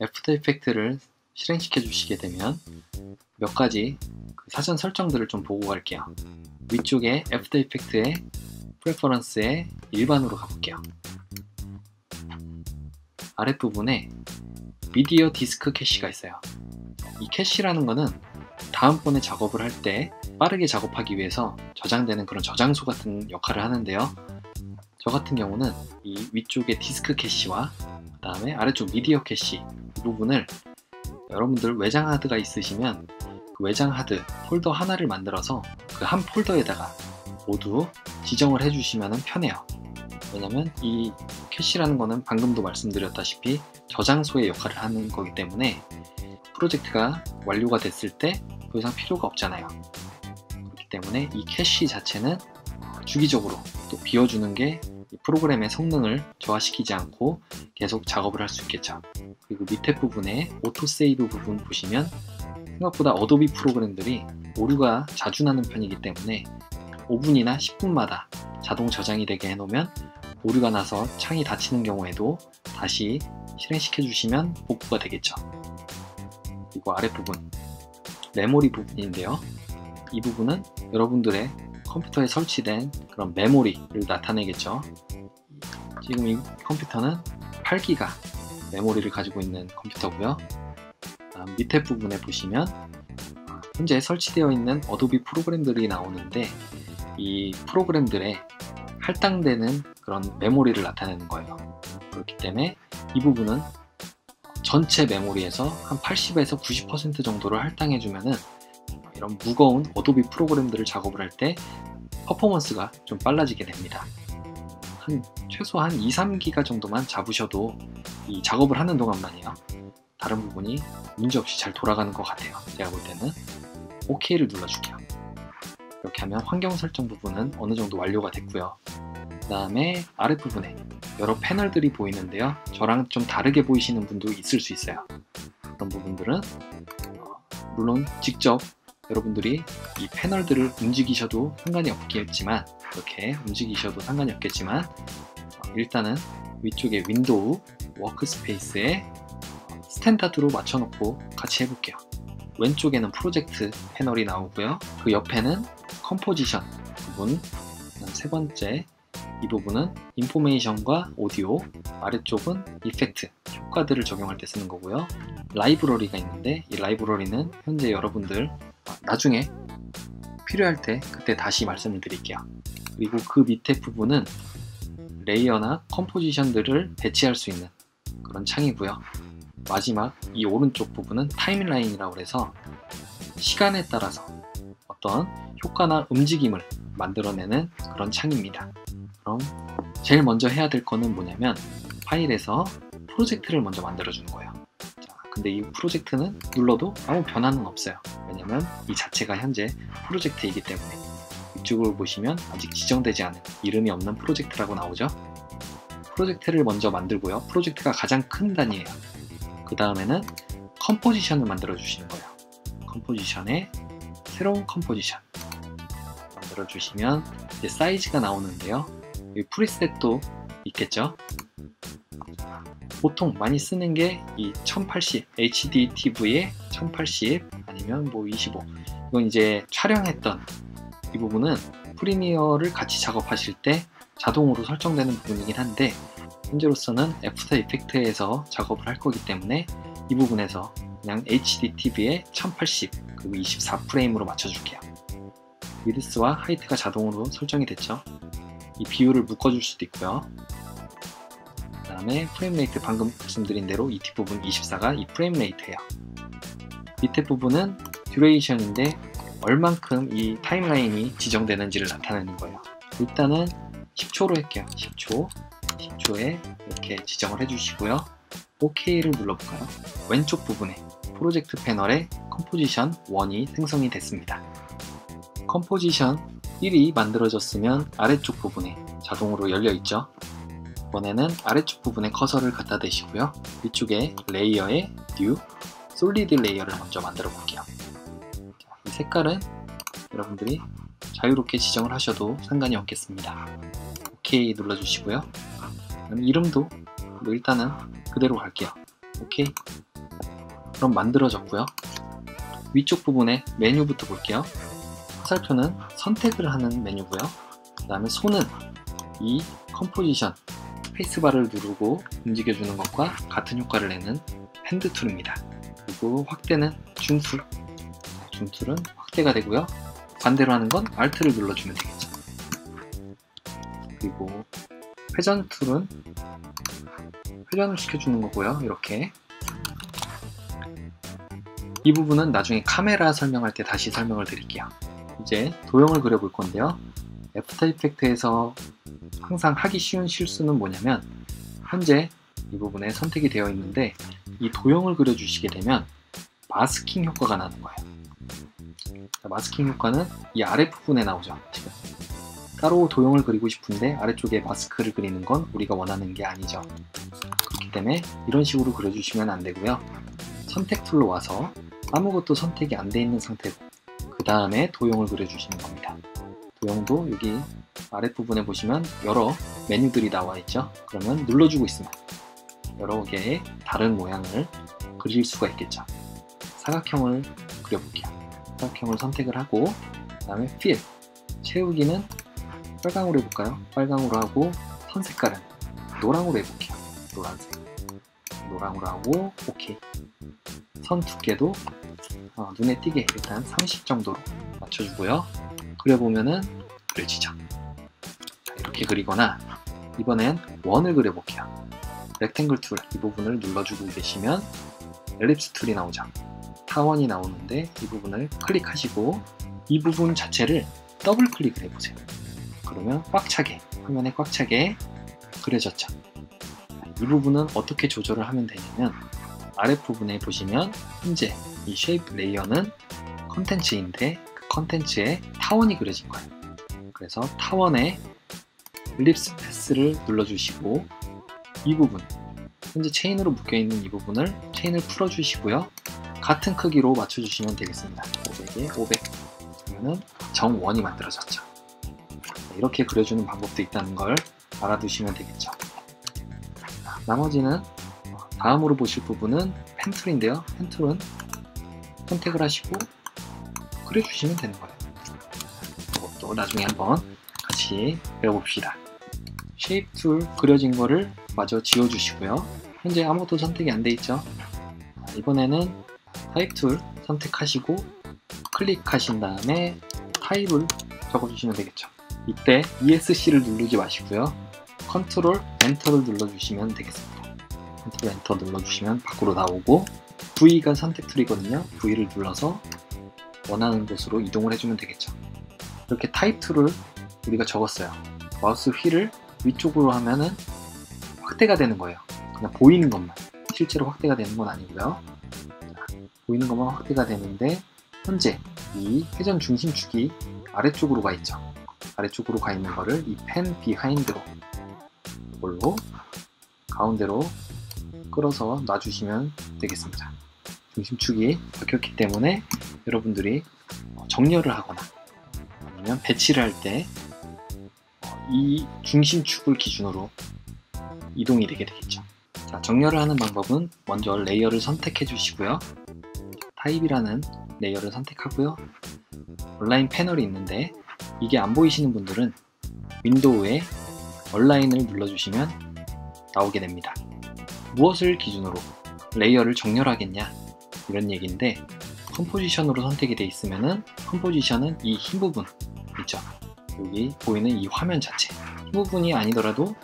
애프터 이펙트를 실행시켜 주시게 되면 몇 가지 사전 설정들을 좀 보고 갈게요. 위쪽에 애프터 이펙트의 프레퍼런스에 일반으로 가볼게요. 아랫부분에 미디어 디스크 캐시가 있어요. 이 캐시라는 거는 다음번에 작업을 할 때 빠르게 작업하기 위해서 저장되는 그런 저장소 같은 역할을 하는데요. 저 같은 경우는 이 위쪽에 디스크 캐시와 그 다음에 아래쪽 미디어 캐시 이 부분을 여러분들 외장 하드가 있으시면 그 외장 하드 폴더 하나를 만들어서 그 한 폴더에다가 모두 지정을 해주시면 편해요. 왜냐면 이 캐시라는 거는 방금도 말씀드렸다시피 저장소의 역할을 하는 거기 때문에 프로젝트가 완료가 됐을 때 더 이상 필요가 없잖아요. 그렇기 때문에 이 캐시 자체는 주기적으로 또 비워주는 게 이 프로그램의 성능을 저하시키지 않고 계속 작업을 할 수 있겠죠. 그리고 밑에 부분에 오토세이브 부분 보시면 생각보다 어도비 프로그램들이 오류가 자주 나는 편이기 때문에 5분이나 10분마다 자동 저장이 되게 해놓으면 오류가 나서 창이 닫히는 경우에도 다시 실행시켜 주시면 복구가 되겠죠. 그리고 아랫부분 메모리 부분인데요. 이 부분은 여러분들의 컴퓨터에 설치된 그런 메모리를 나타내겠죠. 지금 이 컴퓨터는 8기가 메모리를 가지고 있는 컴퓨터고요. 밑에 부분에 보시면 현재 설치되어 있는 어도비 프로그램들이 나오는데 이 프로그램들의 할당되는 그런 메모리를 나타내는 거예요. 그렇기 때문에 이 부분은 전체 메모리에서 한 80에서 90% 정도를 할당해 주면은 이런 무거운 어도비 프로그램들을 작업을 할 때 퍼포먼스가 좀 빨라지게 됩니다. 최소한 2, 3기가 정도만 잡으셔도 이 작업을 하는 동안만이요. 다른 부분이 문제없이 잘 돌아가는 것 같아요. 제가 볼 때는 OK를 눌러줄게요. 이렇게 하면 환경 설정 부분은 어느 정도 완료가 됐고요. 그 다음에 아랫부분에 여러 패널들이 보이는데요. 저랑 좀 다르게 보이시는 분도 있을 수 있어요. 그런 부분들은 물론 직접 여러분들이 이 패널들을 움직이셔도 상관이 없겠지만 이렇게 움직이셔도 상관이 없겠지만 일단은 위쪽에 윈도우 워크스페이스에 스탠다드로 맞춰놓고 같이 해볼게요. 왼쪽에는 프로젝트 패널이 나오고요. 그 옆에는 컴포지션 부분, 세 번째 이 부분은 인포메이션과 오디오, 아래쪽은 이펙트, 효과들을 적용할 때 쓰는 거고요. 라이브러리가 있는데 이 라이브러리는 현재 여러분들 나중에 필요할 때 그때 다시 말씀을 드릴게요. 그리고 그 밑에 부분은 레이어나 컴포지션들을 배치할 수 있는 그런 창이고요. 마지막 이 오른쪽 부분은 타임라인이라고 해서 시간에 따라서 어떤 효과나 움직임을 만들어내는 그런 창입니다. 그럼 제일 먼저 해야 될 거는 뭐냐면 파일에서 프로젝트를 먼저 만들어 주는 거예요. 자, 근데 이 프로젝트는 눌러도 아무 변화는 없어요. 왜냐면 이 자체가 현재 프로젝트이기 때문에. 이쪽으로 보시면 아직 지정되지 않은 이름이 없는 프로젝트라고 나오죠. 프로젝트를 먼저 만들고요. 프로젝트가 가장 큰 단위예요. 그 다음에는 컴포지션을 만들어 주시는 거예요. 컴포지션에 새로운 컴포지션 만들어 주시면 이제 사이즈가 나오는데요. 여기 프리셋도 있겠죠. 보통 많이 쓰는 게 이 1080 HDTV에 1080 아니면 뭐 25. 이건 이제 촬영했던 이 부분은 프리미어를 같이 작업하실 때 자동으로 설정되는 부분이긴 한데 현재로서는 애프터 이펙트에서 작업을 할 거기 때문에 이 부분에서 그냥 HDTV에 1080 그리고 24프레임으로 맞춰줄게요. 위드스와 하이트가 자동으로 설정이 됐죠. 이 비율을 묶어줄 수도 있고요. 그 다음에 프레임 레이트 방금 말씀드린 대로 이 뒷부분 24가 이 프레임 레이트예요. 밑에 부분은 듀레이션인데 얼만큼 이 타임라인이 지정되는지를 나타내는 거예요. 일단은 10초로 할게요. 10초에 이렇게 지정을 해주시고요. OK를 눌러볼까요? 왼쪽 부분에 프로젝트 패널에 컴포지션 1이 생성이 됐습니다. 컴포지션 1이 만들어졌으면 아래쪽 부분에 자동으로 열려있죠. 이번에는 아래쪽 부분에 커서를 갖다 대시고요. 위쪽에 레이어에 뉴, 솔리드 레이어를 먼저 만들어 볼게요. 이 색깔은 여러분들이 자유롭게 지정을 하셔도 상관이 없겠습니다. OK 눌러주시고요. 그럼 이름도 일단은 그대로 갈게요. 오케이. 그럼 만들어졌고요. 위쪽 부분에 메뉴부터 볼게요. 화살표는 선택을 하는 메뉴고요. 그 다음에 손은 이 컴포지션 스페이스바를 누르고 움직여주는 것과 같은 효과를 내는 핸드 툴입니다. 그리고 확대는 줌툴. 줌툴은 확대가 되고요. 반대로 하는 건 Alt를 눌러주면 되겠죠. 그리고 회전 툴은 회전을 시켜주는 거고요. 이렇게. 이 부분은 나중에 카메라 설명할 때 다시 설명을 드릴게요. 이제 도형을 그려볼 건데요. 애프터 이펙트에서 항상 하기 쉬운 실수는 뭐냐면 현재 이 부분에 선택이 되어 있는데 이 도형을 그려주시게 되면 마스킹 효과가 나는 거예요. 자, 마스킹 효과는 이 아랫부분에 나오죠. 지금 따로 도형을 그리고 싶은데 아래쪽에 마스크를 그리는 건 우리가 원하는 게 아니죠. 그렇기 때문에 이런 식으로 그려주시면 안 되고요. 선택 툴로 와서 아무것도 선택이 안 돼 있는 상태로 그 다음에 도형을 그려주시는 겁니다. 도형도 여기 아랫부분에 보시면 여러 메뉴들이 나와 있죠. 그러면 눌러주고 있으면 여러 개의 다른 모양을 그릴 수가 있겠죠. 사각형을 그려볼게요. 사각형을 선택을 하고 그 다음에 필 채우기는 빨강으로 해볼까요? 빨강으로 하고 선 색깔은 노랑으로 해볼게요. 노란색 노랑으로 하고 오케이. 선 두께도 눈에 띄게 일단 30 정도로 맞춰주고요. 그려보면은 그려지죠. 자, 이렇게 그리거나 이번엔 원을 그려볼게요. 렉탱글 툴 이 부분을 눌러주고 계시면 엘립스 툴이 나오죠. 타원이 나오는데 이 부분을 클릭하시고 이 부분 자체를 더블 클릭을 해보세요. 그러면 꽉 차게 화면에 꽉 차게 그려졌죠. 이 부분은 어떻게 조절을 하면 되냐면 아랫부분에 보시면 현재 이 쉐이프 레이어는 컨텐츠인데 그 컨텐츠에 타원이 그려진 거예요. 그래서 타원에 엘립스 패스를 눌러주시고 이 부분 현재 체인으로 묶여있는 이 부분을 체인을 풀어주시고요. 같은 크기로 맞춰주시면 되겠습니다. 500에 500 그러면 정원이 만들어졌죠. 이렇게 그려주는 방법도 있다는 걸 알아두시면 되겠죠. 나머지는 다음으로 보실 부분은 펜툴인데요. 펜툴은 선택을 하시고 그려주시면 되는 거예요. 이것도 나중에 한번 같이 배워봅시다. 쉐입 툴 그려진 거를 마저 지워주시고요. 현재 아무것도 선택이 안 돼 있죠. 이번에는 타입 툴 선택하시고 클릭하신 다음에 타입을 적어주시면 되겠죠. 이때 ESC를 누르지 마시고요. 컨트롤 엔터를 눌러주시면 되겠습니다. 컨트롤 엔터 눌러주시면 밖으로 나오고 V가 선택 툴이거든요. V를 눌러서 원하는 곳으로 이동을 해주면 되겠죠. 이렇게 타입 툴을 우리가 적었어요. 마우스 휠을 위쪽으로 하면은 확대가 되는 거예요. 그냥 보이는 것만. 실제로 확대가 되는 건 아니고요. 자, 보이는 것만 확대가 되는데 현재 이 회전 중심축이 아래쪽으로 가 있죠. 아래쪽으로 가 있는 거를 이 펜 비하인드로 이걸로 가운데로 끌어서 놔주시면 되겠습니다. 중심축이 박혔기 때문에 여러분들이 정렬을 하거나 아니면 배치를 할 때 이 중심축을 기준으로 이동이 되게 되겠죠. 자, 정렬을 하는 방법은 먼저 레이어를 선택해 주시고요. 타입이라는 레이어를 선택하고요. 온라인 패널이 있는데 이게 안 보이시는 분들은 윈도우에 온라인을 눌러주시면 나오게 됩니다. 무엇을 기준으로 레이어를 정렬하겠냐 이런 얘기인데 컴포지션으로 선택이 되어 있으면은 컴포지션은 이 흰 부분 있죠. 여기 보이는 이 화면 자체 흰 부분이 아니더라도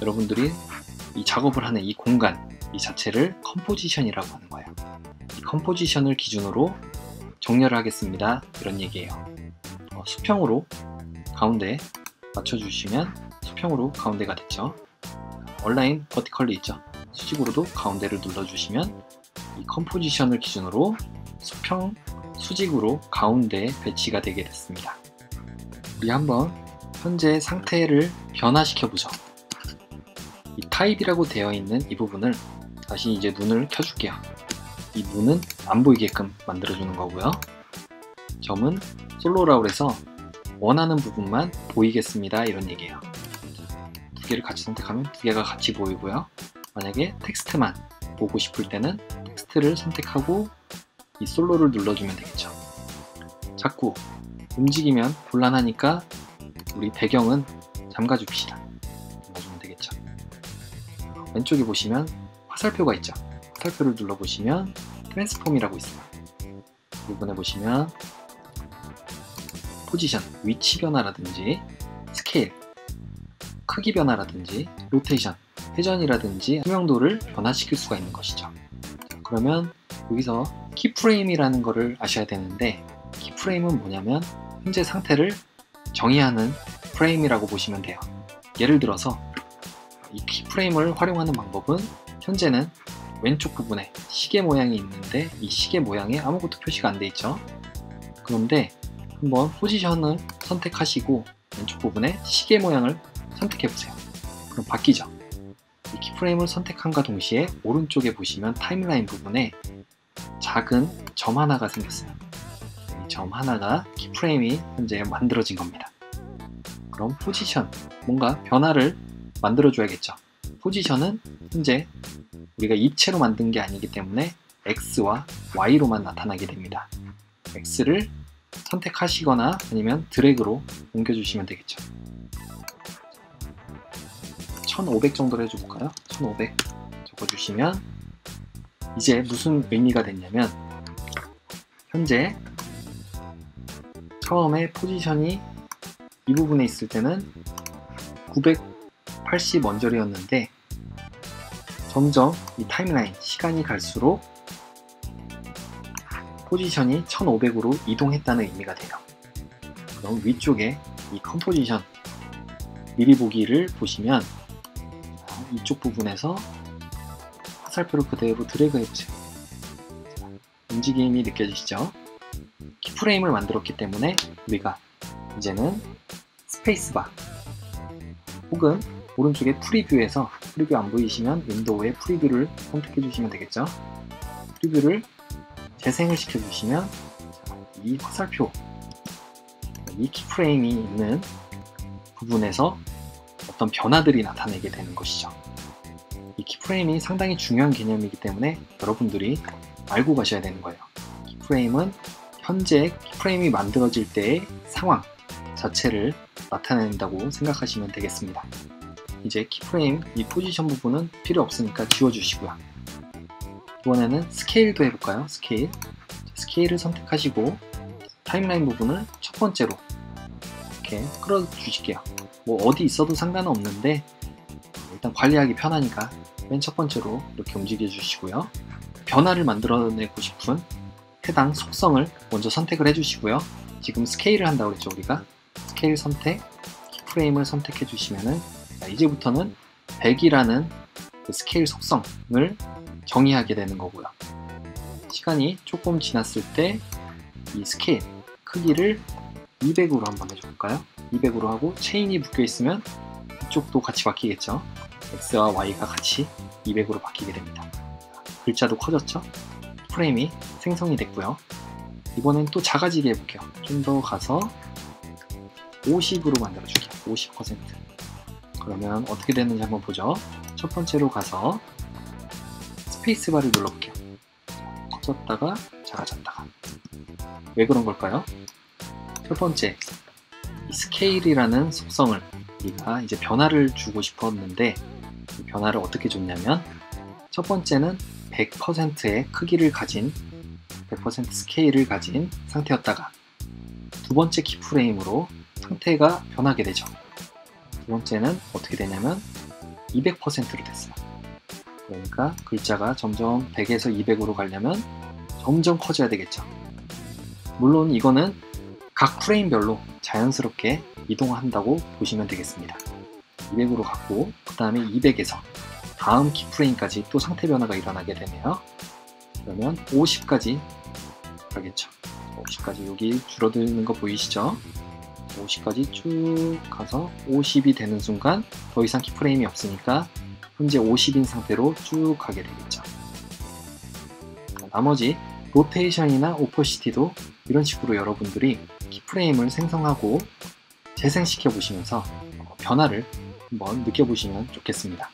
여러분들이 이 작업을 하는 이 공간 이 자체를 컴포지션이라고 하는 거예요. 이 컴포지션을 기준으로 정렬을 하겠습니다 이런 얘기예요. 수평으로 가운데 맞춰주시면 수평으로 가운데가 됐죠. 온라인 버티컬리 있죠. 수직으로도 가운데를 눌러주시면 이 컴포지션을 기준으로 수평 수직으로 가운데에 배치가 되게 됐습니다. 우리 한번 현재 상태를 변화시켜 보죠. 이 타입이라고 되어 있는 이 부분을 다시 이제 눈을 켜줄게요. 이 눈은 안 보이게끔 만들어주는 거고요. 점은 솔로라고 해서 원하는 부분만 보이겠습니다 이런 얘기예요. 두 개를 같이 선택하면 두 개가 같이 보이고요. 만약에 텍스트만 보고 싶을 때는 텍스트를 선택하고 이 솔로를 눌러주면 되겠죠. 자꾸 움직이면 곤란하니까 우리 배경은 잠가줍시다. 눌러주면 되겠죠. 왼쪽에 보시면 화살표가 있죠. 화살표를 눌러보시면 트랜스폼이라고 있어요. 이 부분에 보시면 포지션, 위치 변화라든지 스케일, 크기 변화라든지 로테이션, 회전이라든지 투명도를 변화시킬 수가 있는 것이죠. 그러면 여기서 키프레임이라는 거를 아셔야 되는데, 키프레임은 뭐냐면 현재 상태를 정의하는 프레임이라고 보시면 돼요. 예를 들어서 이 키프레임을 활용하는 방법은, 현재는 왼쪽 부분에 시계 모양이 있는데 이 시계 모양에 아무것도 표시가 안 돼 있죠. 그런데 한번 포지션을 선택하시고 왼쪽 부분에 시계 모양을 선택해 보세요. 그럼 바뀌죠. 이 키프레임을 선택함과 동시에 오른쪽에 보시면 타임라인 부분에 작은 점 하나가 생겼어요. 이 점 하나가 키프레임이 현재 만들어진 겁니다. 그럼 포지션, 뭔가 변화를 만들어 줘야겠죠. 포지션은 현재 우리가 입체로 만든 게 아니기 때문에 X와 Y로만 나타나게 됩니다. X를 선택하시거나 아니면 드래그로 옮겨주시면 되겠죠. 1500 정도로 해줘볼까요? 1500 적어주시면 이제 무슨 의미가 됐냐면, 현재 처음에 포지션이 이 부분에 있을 때는 980 언저리였는데 점점 이 타임라인, 시간이 갈수록 포지션이 1500으로 이동했다는 의미가 돼요. 그럼 위쪽에 이 컴포지션 미리 보기를 보시면 이쪽 부분에서 화살표를 그대로 드래그 해보세요. 움직임이 느껴지시죠? 키프레임을 만들었기 때문에 우리가 이제는 스페이스바 혹은 오른쪽에 프리뷰에서, 프리뷰 안 보이시면 윈도우에 프리뷰를 선택해 주시면 되겠죠. 프리뷰를 재생을 시켜 주시면 이 화살표, 이 키프레임이 있는 부분에서 어떤 변화들이 나타나게 되는 것이죠. 이 키프레임이 상당히 중요한 개념이기 때문에 여러분들이 알고 가셔야 되는 거예요. 키프레임은 현재 키프레임이 만들어질 때의 상황 자체를 나타낸다고 생각하시면 되겠습니다. 이제 키프레임 이 포지션 부분은 필요 없으니까 지워주시고요. 이번에는 스케일도 해볼까요? 스케일을 선택하시고 타임라인 부분을 첫 번째로 이렇게 끌어주실게요. 뭐 어디 있어도 상관은 없는데 일단 관리하기 편하니까 맨 첫 번째로 이렇게 움직여 주시고요. 변화를 만들어내고 싶은 해당 속성을 먼저 선택을 해주시고요. 지금 스케일을 한다고 그랬죠, 우리가. 스케일 선택, 키프레임을 선택해 주시면은 이제부터는 100이라는 그 스케일 속성을 정의하게 되는 거고요. 시간이 조금 지났을 때 이 스케일 크기를 200으로 한번 해줄까요? 200으로 하고 체인이 묶여 있으면 이쪽도 같이 바뀌겠죠. X와 Y가 같이 200으로 바뀌게 됩니다. 글자도 커졌죠? 프레임이 생성이 됐고요. 이번엔 또 작아지게 해볼게요. 좀 더 가서 50으로 만들어줄게요. 50%. 그러면 어떻게 되는지 한번 보죠. 첫 번째로 가서 스페이스바를 눌러볼게요. 커졌다가 작아졌다가. 왜 그런 걸까요? 첫 번째, 이 스케일이라는 속성을 우리가 이제 변화를 주고 싶었는데, 이 변화를 어떻게 줬냐면, 첫 번째는 100%의 크기를 가진 100% 스케일을 가진 상태였다가 두 번째 키프레임으로 상태가 변하게 되죠. 두 번째는 어떻게 되냐면 200%로 됐어요. 그러니까 글자가 점점 100에서 200으로 가려면 점점 커져야 되겠죠. 물론 이거는 각 프레임별로 자연스럽게 이동한다고 보시면 되겠습니다. 200으로 갔고 그 다음에 200에서 다음 키프레임까지 또 상태 변화가 일어나게 되네요. 그러면 50까지 가겠죠. 50까지 여기 줄어드는 거 보이시죠? 50까지 쭉 가서 50이 되는 순간 더 이상 키프레임이 없으니까 현재 50인 상태로 쭉 가게 되겠죠. 나머지 로테이션이나 오퍼시티도 이런 식으로 여러분들이 키프레임을 생성하고 재생시켜 보시면서 변화를 한번 느껴보시면 좋겠습니다.